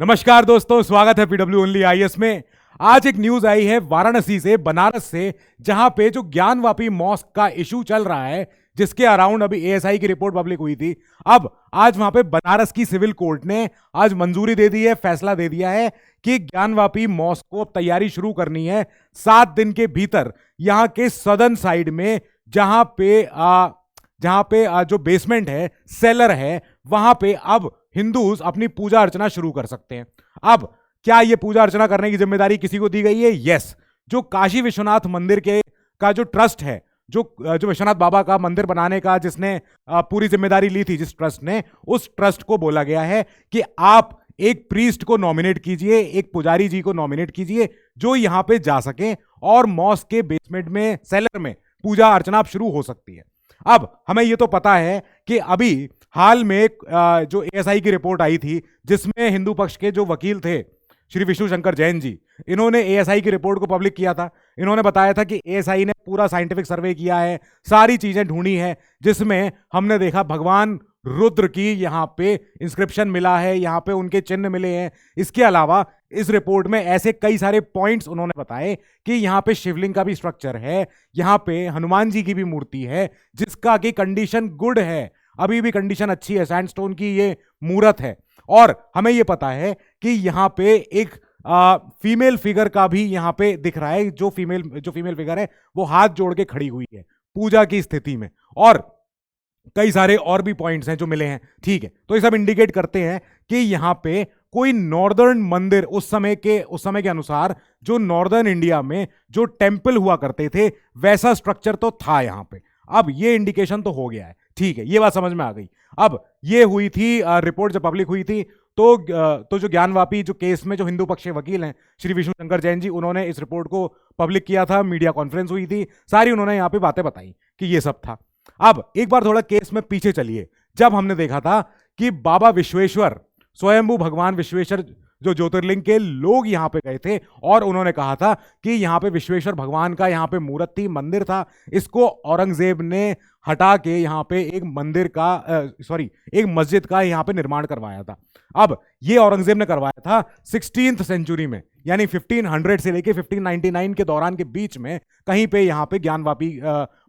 नमस्कार दोस्तों, स्वागत है पीडब्ल्यू ओनली आईएएस में। आज एक न्यूज आई है वाराणसी से, बनारस से, जहां पे जो ज्ञानवापी मॉस्क का इशू चल रहा है, जिसके अराउंड अभी एएसआई की रिपोर्ट पब्लिक हुई थी। अब आज वहां पे बनारस की सिविल कोर्ट ने आज मंजूरी दे दी है, फैसला दे दिया है कि ज्ञानवापी मॉस्क को अब तैयारी शुरू करनी है 7 दिन के भीतर। यहां के सदर्न साइड में जहां पे जो बेसमेंट है, सेलर है, वहां पे अब हिंदूज अपनी पूजा अर्चना शुरू कर सकते हैं। अब क्या यह पूजा अर्चना करने की जिम्मेदारी किसी को दी गई है? यस। जो काशी विश्वनाथ मंदिर का जो ट्रस्ट है, जो विश्वनाथ बाबा का मंदिर बनाने का जिसने पूरी जिम्मेदारी ली थी, जिस ट्रस्ट ने, उस ट्रस्ट को बोला गया है कि आप एक प्रीस्ट को नॉमिनेट कीजिए, एक पुजारी जी को नॉमिनेट कीजिए, जो यहां पे जा सके और मॉस्क के बेसमेंट में, सेलर में पूजा अर्चना शुरू हो सकती है। अब हमें यह तो पता है कि अभी हाल में जो एएसआई की रिपोर्ट आई थी, जिसमें हिंदू पक्ष के जो वकील थे श्री विष्णु शंकर जैन जी, इन्होंने एएसआई की रिपोर्ट को पब्लिक किया था। इन्होंने बताया था कि एएसआई ने पूरा साइंटिफिक सर्वे किया है, सारी चीजें ढूंढी है, जिसमें हमने देखा भगवान रुद्र की यहां पे इंस्क्रिप्शन मिला है, यहां पे उनके चिन्ह मिले हैं। इसके अलावा इस रिपोर्ट में ऐसे कई सारे पॉइंट्स उन्होंने बताए कि यहां पे शिवलिंग का भी स्ट्रक्चर है, यहां पे हनुमान जी की भी मूर्ति है, जिसका की कंडीशन गुड है, अभी भी कंडीशन अच्छी है, सैंडस्टोन की ये मूर्त है। और हमें यह पता है कि यहां पे एक फीमेल फिगर का भी यहां पे दिख रहा है। जो फीमेल फिगर है वो हाथ जोड़ के खड़ी हुई है पूजा की स्थिति में, और कई सारे और भी पॉइंट्स हैं जो मिले हैं। ठीक है, तो ये सब इंडिकेट करते हैं कि यहां पे कोई नॉर्दर्न मंदिर, उस समय के अनुसार जो नॉर्दर्न इंडिया में जो टेंपल हुआ करते थे, वैसा स्ट्रक्चर तो था यहां पे। अब ये इंडिकेशन तो हो गया है। ठीक है, ये बात समझ में आ गई। अब ये हुई थी रिपोर्ट जब पब्लिक हुई थी, तो जो ज्ञानवापी जो केस में जो हिंदू पक्ष के वकील हैं श्री विष्णु शंकर जैन जी, उन्होंने इस रिपोर्ट को पब्लिक किया था, मीडिया कॉन्फ्रेंस हुई थी, सारी उन्होंने यहां पे बातें बताई कि ये सब था। अब एक बार थोड़ा केस में पीछे चलिए। जब हमने देखा था कि बाबा विश्वेश्वर, स्वयंभू भगवान विश्वेश्वर जो ज्योतिर्लिंग के लोग यहां पे गए थे, और उन्होंने कहा था कि यहां पे विश्वेश्वर भगवान का यहां पे मूर्त थी, मंदिर था, इसको औरंगजेब ने हटा के यहां पे एक मंदिर का एक मस्जिद का यहां पे निर्माण करवाया था। अब ये औरंगजेब ने करवाया था 16th सेंचुरी में, यानी 1500 से लेके 1599 के दौरान के बीच में कहीं पे यहां पे ज्ञानवापी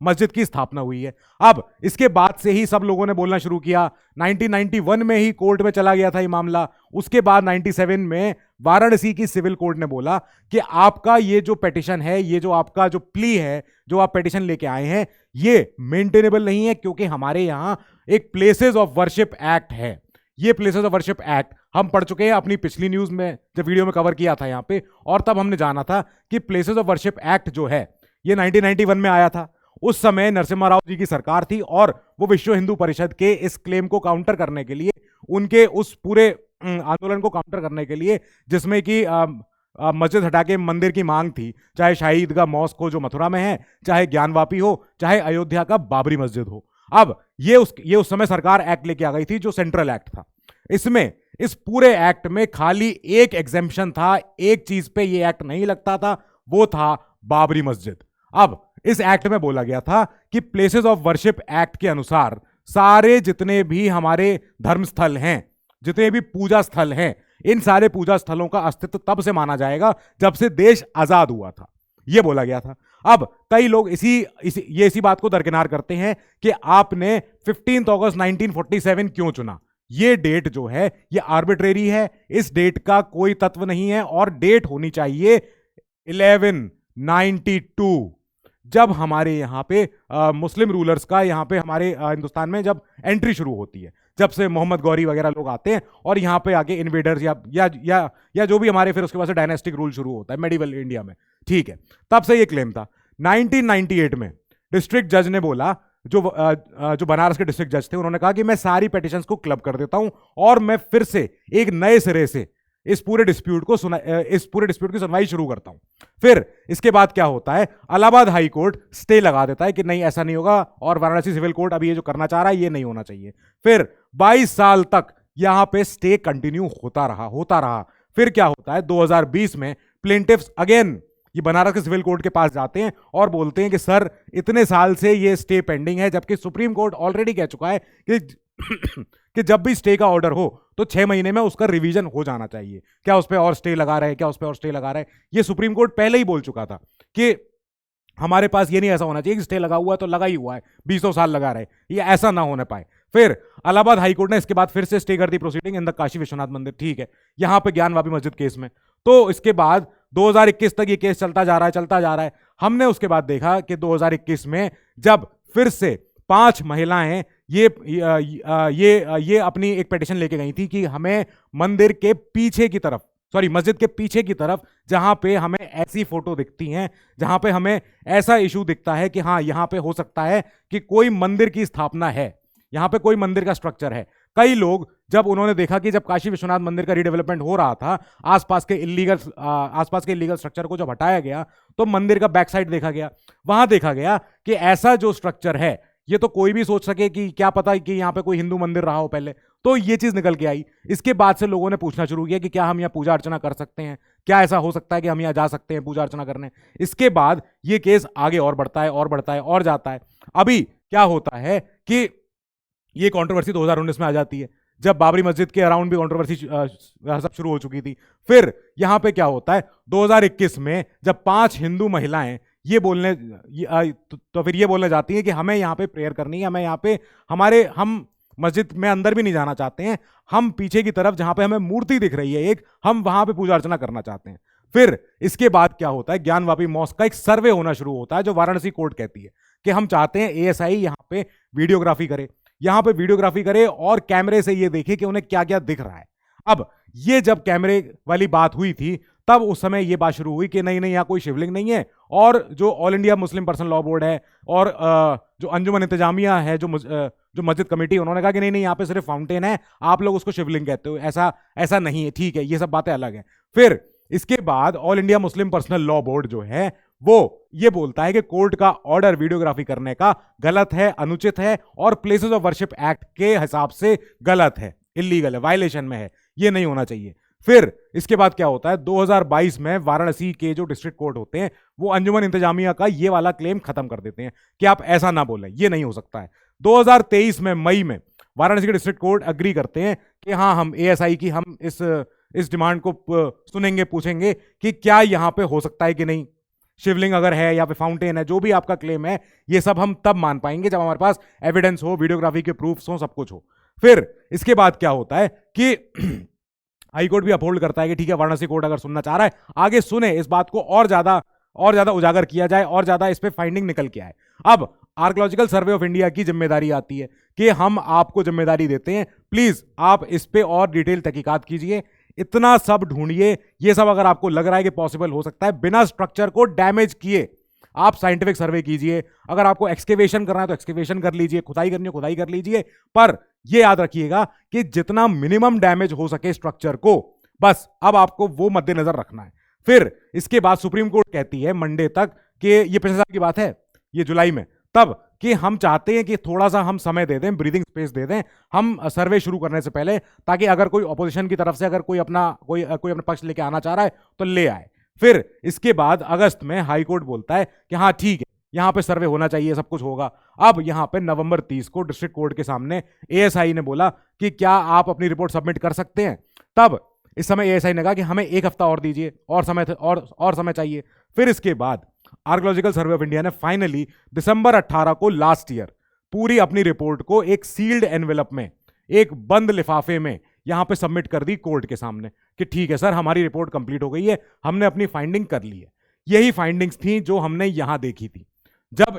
मस्जिद की स्थापना हुई है। अब इसके बाद से ही सब लोगों ने बोलना शुरू किया। 1991 में ही कोर्ट में चला गया था ये मामला। उसके बाद 97 में वाराणसी की सिविल कोर्ट ने बोला कि आपका ये जो पिटीशन है, ये जो आपका जो प्ली है, जो आप पिटीशन लेके आए हैं, ये मेंटेनेबल नहीं है, क्योंकि हमारे यहां एक प्लेसेस ऑफ वर्शिप एक्ट है। ये प्लेसेस ऑफ वर्शिप एक्ट हम पढ़ चुके हैं अपनी पिछली न्यूज में, जब वीडियो में कवर किया था यहां पे, और तब हमने जाना था कि प्लेसेस ऑफ वर्शिप एक्ट जो है ये 1991 में आया था। उस समय नरसिम्हा राव जी की सरकार थी, और वो विश्व हिंदू परिषद के इस क्लेम को काउंटर करने के लिए, उनके उस पूरे आंदोलन को काउंटर करने के लिए, जिसमें कि मस्जिद हटा के मंदिर की मांग थी, चाहे शाही ईदगाह मॉस्क हो जो मथुरा में है, चाहे ज्ञानवापी हो, चाहे अयोध्या का बाबरी मस्जिद हो। अब ये उस समय सरकार एक्ट लेके आ गई थी, जो सेंट्रल एक्ट था। इसमें इस पूरे एक्ट में खाली एक एग्जेम्पशन था, एक चीज पे ये एक्ट नहीं लगता था, वो था बाबरी मस्जिद। अब इस एक्ट में बोला गया था कि प्लेसेस ऑफ वर्शिप एक्ट के अनुसार सारे जितने भी हमारे धर्म स्थल हैं, जितने भी पूजा स्थल हैं, इन सारे पूजा स्थलों का अस्तित्व तब से माना जाएगा जब से देश आजाद हुआ था, यह बोला गया था। अब कई लोग इसी बात को दरकिनार करते हैं कि आपने 15 अगस्त 1947 क्यों चुना। यह डेट जो है यह आर्बिट्रेरी है, इस डेट का कोई तत्व नहीं है, और डेट होनी चाहिए 1192, जब हमारे यहाँ पे मुस्लिम रूलर्स का यहाँ पे हमारे हिंदुस्तान में जब एंट्री शुरू होती है, जब से मोहम्मद गौरी वगैरह लोग आते हैं और यहाँ पे आके इन्वेडर्स या जो भी हमारे, फिर उसके बाद से डायनेस्टिक रूल शुरू होता है मेडिवल इंडिया में। ठीक है, तब से ये क्लेम था। 1998 में डिस्ट्रिक्ट जज ने बोला, जो बनारस के डिस्ट्रिक्ट जज थे, उन्होंने कहा कि मैं सारी पिटीशंस को क्लब कर देता हूं और मैं फिर से एक नए सिरे से इस पूरे डिस्प्यूट की सुनवाई शुरू करता हूं। फिर इसके बाद क्या होता है, इलाहाबाद हाई कोर्ट स्टे लगा देता है कि नहीं, ऐसा नहीं होगा, और वाराणसी सिविल कोर्ट अभी ये जो करना चाह रहा है ये नहीं होना चाहिए। फिर 22 साल तक यहां पे स्टे कंटिन्यू होता रहा। फिर क्या होता है, 2020 में प्लेंटिफ्स अगेन ये बनारस के सिविल कोर्ट के पास जाते हैं और बोलते हैं कि सर, इतने साल से ये स्टे पेंडिंग है, जबकि सुप्रीम कोर्ट ऑलरेडी कह चुका है कि कि जब भी स्टे का ऑर्डर हो तो 6 महीने में उसका रिवीजन हो जाना चाहिए। क्या उस पर और स्टे लगा रहे हैं, क्या उस पर और स्टे लगा रहे हैं, ये सुप्रीम कोर्ट पहले ही बोल चुका था कि हमारे पास ये नहीं ऐसा होना चाहिए कि स्टे लगा हुआ है तो लगा ही हुआ है, 20 साल लगा रहे, ये ऐसा ना होने पाए। फिर इलाहाबाद हाईकोर्ट ने इसके बाद फिर से स्टे कर दी proceeding in the Kashi Vishwanath mandir, ठीक है, यहां पे ज्ञानवापी मस्जिद केस में। तो इसके बाद 2021 तक ये केस चलता जा रहा है, चलता जा रहा है। हमने उसके बाद देखा कि 2021 में जब फिर से 5 महिलाएं ये अपनी एक पिटीशन लेके गई थी कि हमें मंदिर के पीछे की तरफ, सॉरी मस्जिद के पीछे की तरफ, जहां पे हमें ऐसी फोटो दिखती हैं, जहां पे हमें ऐसा इशू दिखता है कि हाँ यहां पे हो सकता है कि कोई मंदिर की स्थापना है, यहां पे कोई मंदिर का स्ट्रक्चर है। कई लोग जब उन्होंने देखा कि जब काशी विश्वनाथ मंदिर का रीडेवलपमेंट हो रहा था, आसपास के इलीगल स्ट्रक्चर को जब हटाया गया तो मंदिर का बैक साइड देखा गया, वहां देखा गया कि ऐसा जो स्ट्रक्चर है ये तो कोई भी सोच सके कि क्या पता कि यहाँ पे कोई हिंदू मंदिर रहा हो पहले, तो ये चीज निकल के आई। इसके बाद से लोगों ने पूछना शुरू किया कि क्या हम यहाँ पूजा अर्चना कर सकते हैं, क्या ऐसा हो सकता है कि हम यहाँ जा सकते हैं पूजा अर्चना करने। इसके बाद ये केस आगे और बढ़ता है और बढ़ता है और जाता है। अभी क्या होता है कि ये कंट्रोवर्सी 2019 में आ जाती है, जब बाबरी मस्जिद के अराउंड भी कंट्रोवर्सी सब शुरू हो चुकी थी। फिर यहां पे क्या होता है 2021 में जब 5 हिंदू महिलाएं ये बोलने तो फिर ये बोलने जाती है कि हमें यहाँ पे प्रेयर करनी है, हमें यहाँ पे हम मस्जिद में अंदर भी नहीं जाना चाहते हैं, हम पीछे की तरफ जहां पे हमें मूर्ति दिख रही है एक, हम वहां पे पूजा अर्चना करना चाहते हैं। फिर इसके बाद क्या होता है, ज्ञानवापी मॉस्क का एक सर्वे होना शुरू होता है, जो वाराणसी कोर्ट कहती है कि हम चाहते हैं एएसआई यहाँ पे वीडियोग्राफी करे, यहां पे वीडियोग्राफी करे और कैमरे से ये देखे कि उन्हें क्या क्या दिख रहा है। अब ये जब कैमरे वाली बात हुई थी तब उस समय ये बात शुरू हुई कि नहीं नहीं यहाँ कोई शिवलिंग नहीं है, और जो all India Muslim personal law board है और जो अंजुमन इंतजामिया है, जो मस्जिद कमेटी, उन्होंने कहा कि नहीं नहीं यहाँ पे सिर्फ फाउंटेन है, आप लोग उसको शिवलिंग कहते हो, ऐसा नहीं है, ठीक है, ये सब बातें अलग है। फिर इसके बाद all India Muslim personal law board जो है वो ये बोलता है कि कोर्ट का ऑर्डर वीडियोग्राफी करने का गलत है, अनुचित है और प्लेसेस ऑफ वर्शिप एक्ट के हिसाब से गलत है, इलीगल है, वायलेशन में है, ये नहीं होना चाहिए। फिर इसके बाद क्या होता है 2022 में वाराणसी के जो डिस्ट्रिक्ट कोर्ट होते हैं वो अंजुमन इंतजामिया का ये वाला क्लेम खत्म कर देते हैं कि आप ऐसा ना बोलें, ये नहीं हो सकता है। 2023 में मई में वाराणसी के डिस्ट्रिक्ट कोर्ट एग्री करते हैं कि हाँ हम एएसआई की हम इस डिमांड को सुनेंगे, पूछेंगे कि क्या यहाँ पे हो सकता है कि नहीं, शिवलिंग अगर है या फिर फाउंटेन है, जो भी आपका क्लेम है ये सब हम तब मान पाएंगे जब हमारे पास एविडेंस हो, वीडियोग्राफी के प्रूफ्स हो, सब कुछ हो। फिर इसके बाद क्या होता है कि हाईकोर्ट भी अपहोल्ड करता है कि ठीक है वाराणसी कोर्ट अगर सुनना चाह रहा है आगे सुने, इस बात को और ज्यादा उजागर किया जाए और ज्यादा इस पे फाइंडिंग निकल के आए। अब आर्कियोलॉजिकल सर्वे ऑफ इंडिया की जिम्मेदारी आती है कि हम आपको जिम्मेदारी देते हैं, प्लीज आप इस पे और डिटेल तहकीकात कीजिए, इतना सब ढूंढिए, ये सब अगर आपको लग रहा है कि पॉसिबल हो सकता है बिना स्ट्रक्चर को डैमेज किए, आप साइंटिफिक सर्वे कीजिए, अगर आपको एक्सकेवेशन करना है तो एक्सकेवेशन कर लीजिए, खुदाई करनी है खुदाई कर लीजिए, पर यह याद रखिएगा कि जितना मिनिमम डैमेज हो सके स्ट्रक्चर को, बस अब आपको वो मद्देनजर रखना है। फिर इसके बाद सुप्रीम कोर्ट कहती है मंडे तक कि ये पिछले साल की बात है, ये जुलाई में, तब कि हम चाहते हैं कि थोड़ा सा हम समय दे दें, ब्रीदिंग स्पेस दे दें हम सर्वे शुरू करने से पहले, ताकि अगर कोई ऑपोजिशन की तरफ से अगर कोई अपना पक्ष लेके आना चाह रहा है तो ले आए। फिर इसके बाद अगस्त में हाई कोर्ट बोलता है कि हाँ ठीक है यहां पे सर्वे होना चाहिए, सब कुछ होगा। अब यहां पे नवंबर 30 को डिस्ट्रिक्ट कोर्ट के सामने एएसआई ने बोला कि क्या आप अपनी रिपोर्ट सबमिट कर सकते हैं। तब इस समय एएसआई ने कहा कि हमें 1 हफ्ता और दीजिए, और समय चाहिए। फिर इसके बाद आर्कियोलॉजिकल सर्वे ऑफ इंडिया ने फाइनली दिसंबर 18 को लास्ट ईयर पूरी अपनी रिपोर्ट को एक सील्ड एनवेलप में, एक बंद लिफाफे में यहां पे सबमिट कर दी कोर्ट के सामने कि ठीक है सर हमारी रिपोर्ट कंप्लीट हो गई है, हमने अपनी फाइंडिंग कर ली है। यही फाइंडिंग्स थी जो हमने यहां देखी थी। जब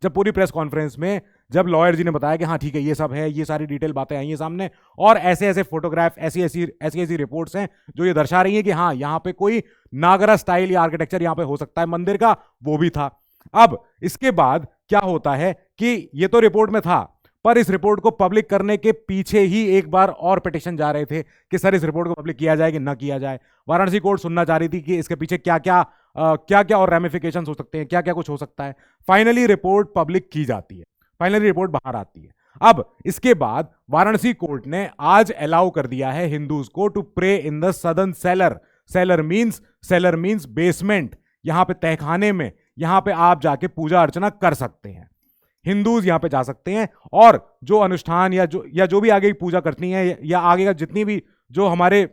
पूरी प्रेस कॉन्फ्रेंस में जब लॉयर जी ने बताया कि हाँ ठीक है ये सब है, ये सारी डिटेल बातें आई हैं सामने, और ऐसे ऐसे फोटोग्राफ, ऐसी रिपोर्ट्स हैं जो ये दर्शा रही हैं कि हाँ यहाँ पे कोई नागरा स्टाइल या आर्किटेक्चर यहाँ पे हो सकता है मंदिर का, वो भी था। अब इसके बाद क्या होता है कि ये तो रिपोर्ट में था, पर इस रिपोर्ट को पब्लिक करने के पीछे ही एक बार और पिटीशन जा रहे थे कि सर इस रिपोर्ट को पब्लिक किया जाए कि ना किया जाए। वाराणसी कोर्ट सुनना चाह रही थी कि इसके पीछे क्या क्या और रेमिफिकेशंस हो सकते हैं, क्या क्या कुछ हो सकता है। फाइनली रिपोर्ट पब्लिक की जाती है, फाइनली रिपोर्ट बाहर आती है। अब इसके बाद वाराणसी कोर्ट ने आज अलाउ कर दिया है हिंदूज को to pray in the southern cellar means basement, यहां पे तहखाने में, यहां पे आप जाके पूजा अर्चना कर सकते हैं। हिंदूज यहाँ पे जा सकते हैं और जो अनुष्ठान या जो भी आगे की पूजा करनी है या आगे का जितनी भी जो हमारे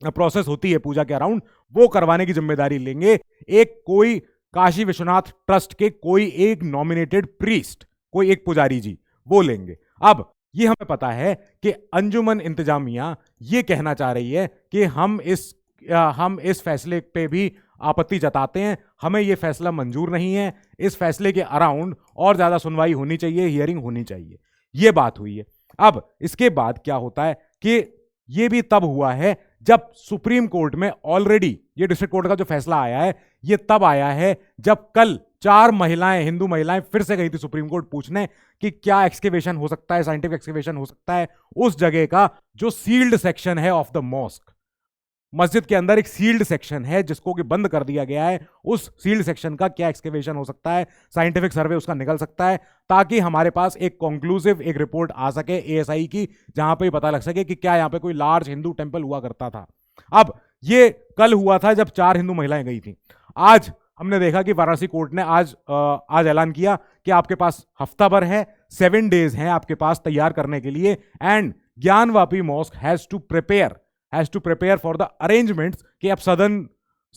प्रोसेस होती है पूजा के अराउंड, वो करवाने की जिम्मेदारी लेंगे एक कोई काशी विश्वनाथ ट्रस्ट के कोई एक नॉमिनेटेड प्रीस्ट, कोई एक पुजारी जी, वो लेंगे। अब ये हमें पता है कि अंजुमन इंतजामिया ये कहना चाह रही है कि हम इस फैसले पे भी आपत्ति जताते हैं, हमें ये फैसला मंजूर नहीं है, इस फैसले के अराउंड और ज्यादा सुनवाई होनी चाहिए, हियरिंग होनी चाहिए, ये बात हुई है। अब इसके बाद क्या होता है कि ये भी तब हुआ है जब सुप्रीम कोर्ट में ऑलरेडी ये डिस्ट्रिक्ट कोर्ट का जो फैसला आया है ये तब आया है जब कल 4 महिलाएं, हिंदू महिलाएं फिर से गई थी सुप्रीम कोर्ट पूछने कि क्या एक्सकेवेशन हो सकता है, साइंटिफिक एक्सकेवेशन हो सकता है उस जगह का जो सील्ड सेक्शन है ऑफ द मॉस्क। मस्जिद के अंदर एक सील्ड सेक्शन है जिसको कि बंद कर दिया गया है, उस सील्ड सेक्शन का क्या एक्सकेवेशन हो सकता है, साइंटिफिक सर्वे उसका निकल सकता है, ताकि हमारे पास एक कंक्लूसिव एक रिपोर्ट आ सके एएसआई की, जहां पे पता लग सके कि क्या यहां पे कोई लार्ज हिंदू टेंपल हुआ करता था। अब ये कल हुआ था जब 4 हिंदू महिलाएं गई थी। आज हमने देखा कि वाराणसी कोर्ट ने आज ऐलान किया कि आपके पास हफ्ता भर है, 7 डेज हैं आपके पास तैयार करने के लिए, and Gyanvapi mosque has to prepare for the arrangements कि अब सदर्न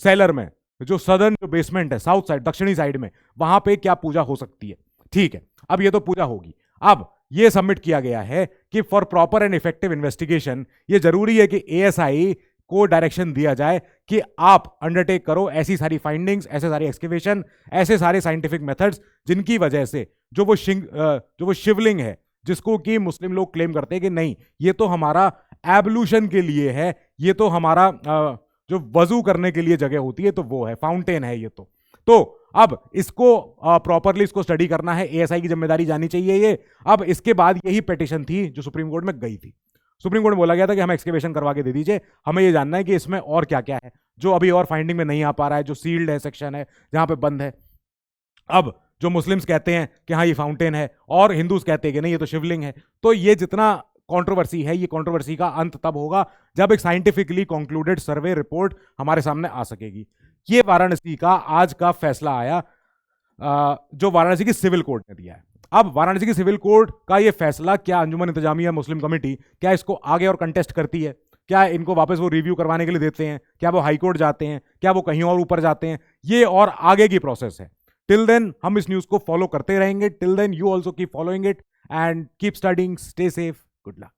सेलर में जो बेसमेंट है साउथ साइड, दक्षिणी साइड में, वहां पे क्या पूजा हो सकती है। ठीक है, अब ये तो पूजा होगी। अब ये सबमिट किया गया है कि for proper and effective investigation ये जरूरी है कि एएसआई को डायरेक्शन दिया जाए कि आप अंडरटेक करो ऐसी सारी फाइंडिंग्स, ऐसे सारे एक्सकेवेशन, ऐसे सारे साइंटिफिक मेथड्स जिनकी वजह से जो वो शिवलिंग है जिसको कि मुस्लिम लोग क्लेम करते हैं कि नहीं ये तो हमारा एब्लूशन के लिए है, ये तो हमारा जो वजू करने के लिए जगह होती है तो वो है, फाउंटेन है ये तो अब इसको प्रॉपरली इसको स्टडी करना है, एएसआई की जिम्मेदारी जानी चाहिए ये। अब इसके बाद यही पिटीशन थी जो सुप्रीम कोर्ट में गई थी। सुप्रीम कोर्ट में बोला गया था कि हमें एक्सकेवेशन करवा के दे दीजिए, हमें ये जानना है कि इसमें और क्या क्या है जो अभी और फाइंडिंग में नहीं आ पा रहा है, जो सील्ड है सेक्शन है जहां पे बंद है। अब जो मुस्लिम्स कहते हैं कि हाँ ये फाउंटेन है और हिंदूज कहते हैं कि नहीं ये तो शिवलिंग है, तो ये जितना कंट्रोवर्सी है, ये कंट्रोवर्सी का अंत तब होगा जब एक साइंटिफिकली कंक्लूडेड सर्वे रिपोर्ट हमारे सामने आ सकेगी। ये वाराणसी का आज का फैसला आया जो वाराणसी की सिविल कोर्ट ने दिया है। अब वाराणसी की सिविल कोर्ट का ये फैसला क्या अंजुमन इंतजामिया मुस्लिम कमेटी क्या इसको आगे और कंटेस्ट करती है, क्या इनको वापस वो रिव्यू करवाने के लिए देते हैं, क्या वो हाई कोर्ट जाते हैं, क्या वो कहीं और ऊपर जाते हैं, ये और आगे की प्रोसेस है। टिल देन हम इस न्यूज को फॉलो करते रहेंगे। Till then you also keep following it and keep studying, stay safe, good luck.